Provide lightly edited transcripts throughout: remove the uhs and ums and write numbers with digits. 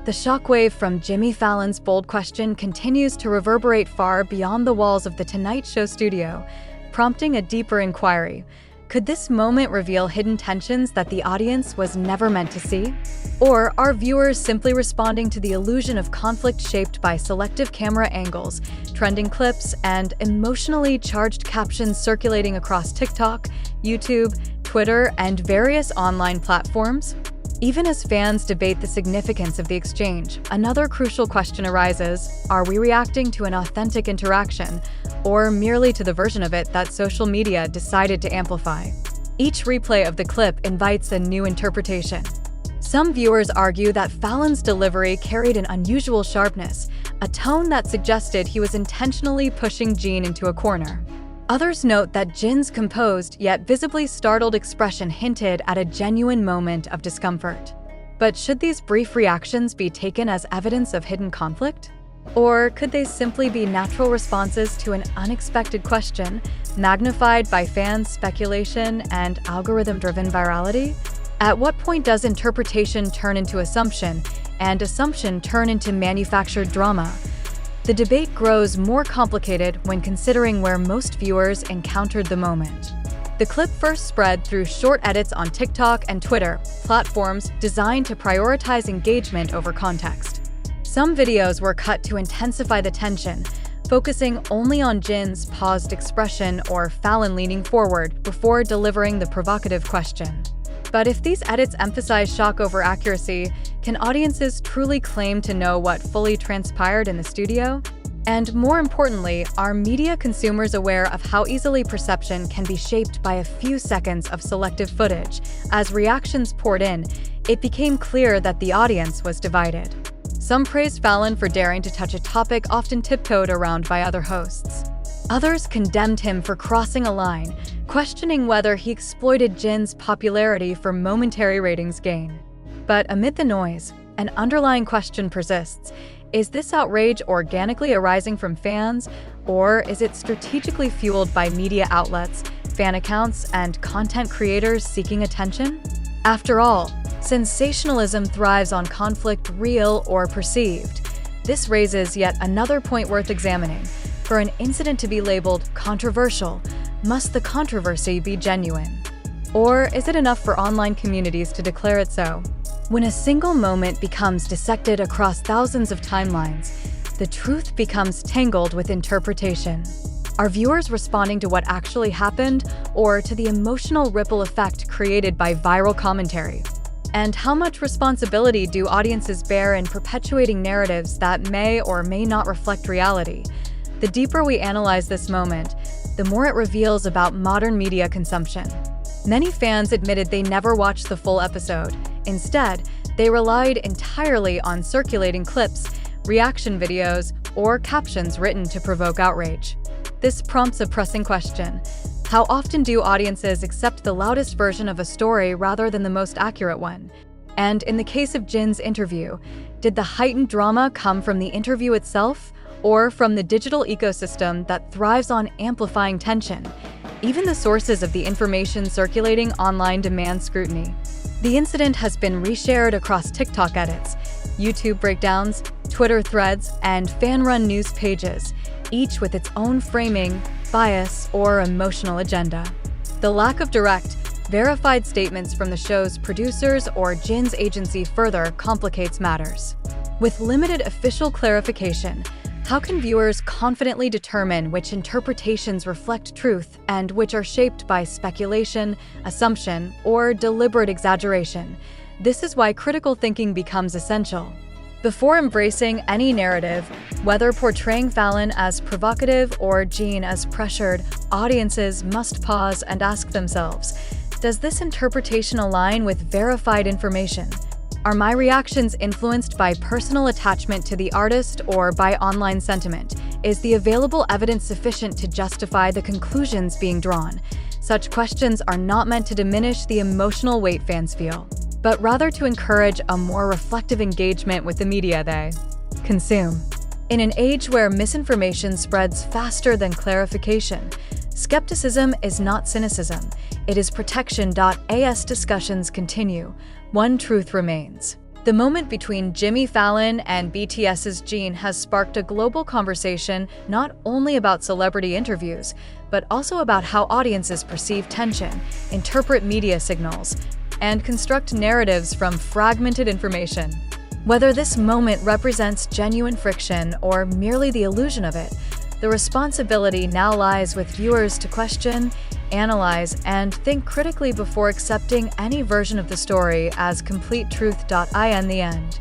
The shockwave from Jimmy Fallon's bold question continues to reverberate far beyond the walls of The Tonight Show studio, prompting a deeper inquiry. Could this moment reveal hidden tensions that the audience was never meant to see? Or are viewers simply responding to the illusion of conflict shaped by selective camera angles, trending clips, and emotionally charged captions circulating across TikTok, YouTube, Twitter, and various online platforms? Even as fans debate the significance of the exchange, another crucial question arises: are we reacting to an authentic interaction, or merely to the version of it that social media decided to amplify? Each replay of the clip invites a new interpretation. Some viewers argue that Fallon's delivery carried an unusual sharpness, a tone that suggested he was intentionally pushing Jin into a corner. Others note that Jin's composed yet visibly startled expression hinted at a genuine moment of discomfort. But should these brief reactions be taken as evidence of hidden conflict? Or could they simply be natural responses to an unexpected question, magnified by fans' speculation and algorithm-driven virality? At what point does interpretation turn into assumption, and assumption turn into manufactured drama? The debate grows more complicated when considering where most viewers encountered the moment. The clip first spread through short edits on TikTok and Twitter, platforms designed to prioritize engagement over context. Some videos were cut to intensify the tension, focusing only on Jin's paused expression or Fallon leaning forward before delivering the provocative question. But if these edits emphasize shock over accuracy, can audiences truly claim to know what fully transpired in the studio? And more importantly, are media consumers aware of how easily perception can be shaped by a few seconds of selective footage? As reactions poured in, it became clear that the audience was divided. Some praised Fallon for daring to touch a topic often tiptoed around by other hosts. Others condemned him for crossing a line, questioning whether he exploited Jin's popularity for momentary ratings gain. But amid the noise, an underlying question persists. Is this outrage organically arising from fans, or is it strategically fueled by media outlets, fan accounts, and content creators seeking attention? After all, sensationalism thrives on conflict, real or perceived. This raises yet another point worth examining. For an incident to be labeled controversial, must the controversy be genuine? Or is it enough for online communities to declare it so? When a single moment becomes dissected across thousands of timelines, the truth becomes tangled with interpretation. Are viewers responding to what actually happened, or to the emotional ripple effect created by viral commentary? And how much responsibility do audiences bear in perpetuating narratives that may or may not reflect reality? The deeper we analyze this moment, the more it reveals about modern media consumption. Many fans admitted they never watched the full episode. Instead, they relied entirely on circulating clips, reaction videos, or captions written to provoke outrage. This prompts a pressing question. How often do audiences accept the loudest version of a story rather than the most accurate one? And in the case of Jin's interview, did the heightened drama come from the interview itself, or from the digital ecosystem that thrives on amplifying tension? Even the sources of the information circulating online demand scrutiny. The incident has been reshared across TikTok edits, YouTube breakdowns, Twitter threads, and fan-run news pages, each with its own framing, bias, or emotional agenda. The lack of direct, verified statements from the show's producers or Jin's agency further complicates matters. With limited official clarification, how can viewers confidently determine which interpretations reflect truth and which are shaped by speculation, assumption, or deliberate exaggeration? This is why critical thinking becomes essential. Before embracing any narrative, whether portraying Fallon as provocative or Jin as pressured, audiences must pause and ask themselves, does this interpretation align with verified information? Are my reactions influenced by personal attachment to the artist or by online sentiment? Is the available evidence sufficient to justify the conclusions being drawn? Such questions are not meant to diminish the emotional weight fans feel, but rather to encourage a more reflective engagement with the media they consume. In an age where misinformation spreads faster than clarification, skepticism is not cynicism, it is protection. As discussions continue, one truth remains. The moment between Jimmy Fallon and BTS's Jin has sparked a global conversation not only about celebrity interviews, but also about how audiences perceive tension, interpret media signals, and construct narratives from fragmented information. Whether this moment represents genuine friction or merely the illusion of it, the responsibility now lies with viewers to question, analyze, and think critically before accepting any version of the story as complete truth. In the end,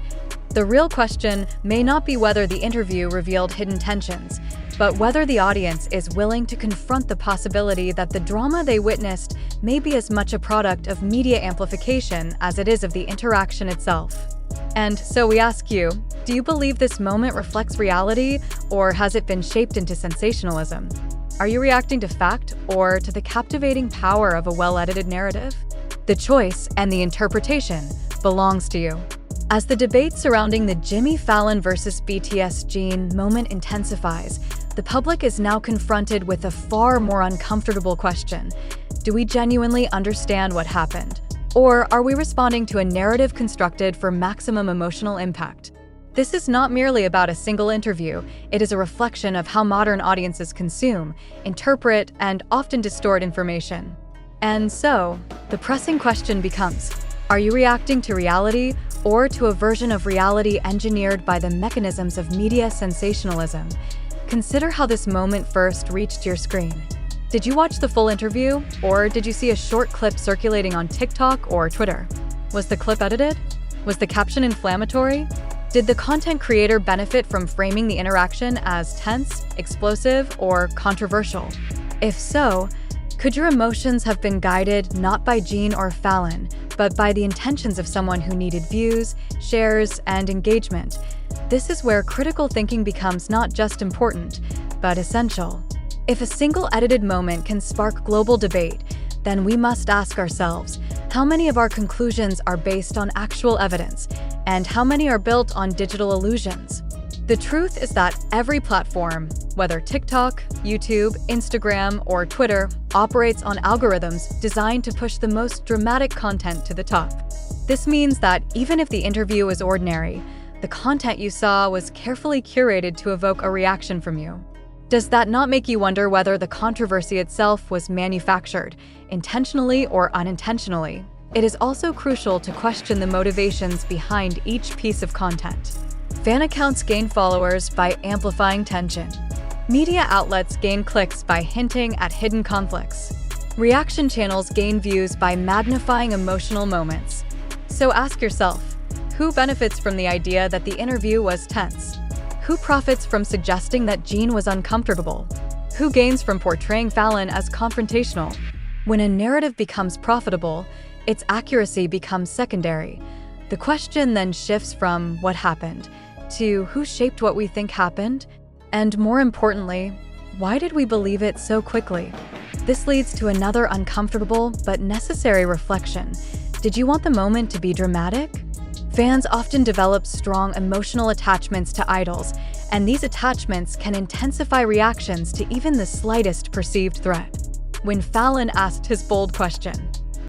the real question may not be whether the interview revealed hidden tensions, but whether the audience is willing to confront the possibility that the drama they witnessed may be as much a product of media amplification as it is of the interaction itself. And so we ask you, do you believe this moment reflects reality, or has it been shaped into sensationalism? Are you reacting to fact or to the captivating power of a well-edited narrative? The choice and the interpretation belongs to you. As the debate surrounding the Jimmy Fallon versus BTS Jin moment intensifies, the public is now confronted with a far more uncomfortable question. Do we genuinely understand what happened? Or are we responding to a narrative constructed for maximum emotional impact? This is not merely about a single interview, it is a reflection of how modern audiences consume, interpret, and often distort information. And so, the pressing question becomes, are you reacting to reality or to a version of reality engineered by the mechanisms of media sensationalism? Consider how this moment first reached your screen. Did you watch the full interview, or did you see a short clip circulating on TikTok or Twitter? Was the clip edited? Was the caption inflammatory? Did the content creator benefit from framing the interaction as tense, explosive, or controversial? If so, could your emotions have been guided not by Jin or Fallon, but by the intentions of someone who needed views, shares, and engagement? This is where critical thinking becomes not just important, but essential. If a single edited moment can spark global debate, then we must ask ourselves, how many of our conclusions are based on actual evidence, and how many are built on digital illusions? The truth is that every platform, whether TikTok, YouTube, Instagram, or Twitter, operates on algorithms designed to push the most dramatic content to the top. This means that even if the interview is ordinary, the content you saw was carefully curated to evoke a reaction from you. Does that not make you wonder whether the controversy itself was manufactured, intentionally or unintentionally? It is also crucial to question the motivations behind each piece of content. Fan accounts gain followers by amplifying tension. Media outlets gain clicks by hinting at hidden conflicts. Reaction channels gain views by magnifying emotional moments. So ask yourself, who benefits from the idea that the interview was tense? Who profits from suggesting that Jin was uncomfortable? Who gains from portraying Fallon as confrontational? When a narrative becomes profitable, its accuracy becomes secondary. The question then shifts from what happened to who shaped what we think happened, and more importantly, why did we believe it so quickly? This leads to another uncomfortable but necessary reflection. Did you want the moment to be dramatic? Fans often develop strong emotional attachments to idols, and these attachments can intensify reactions to even the slightest perceived threat. When Fallon asked his bold question,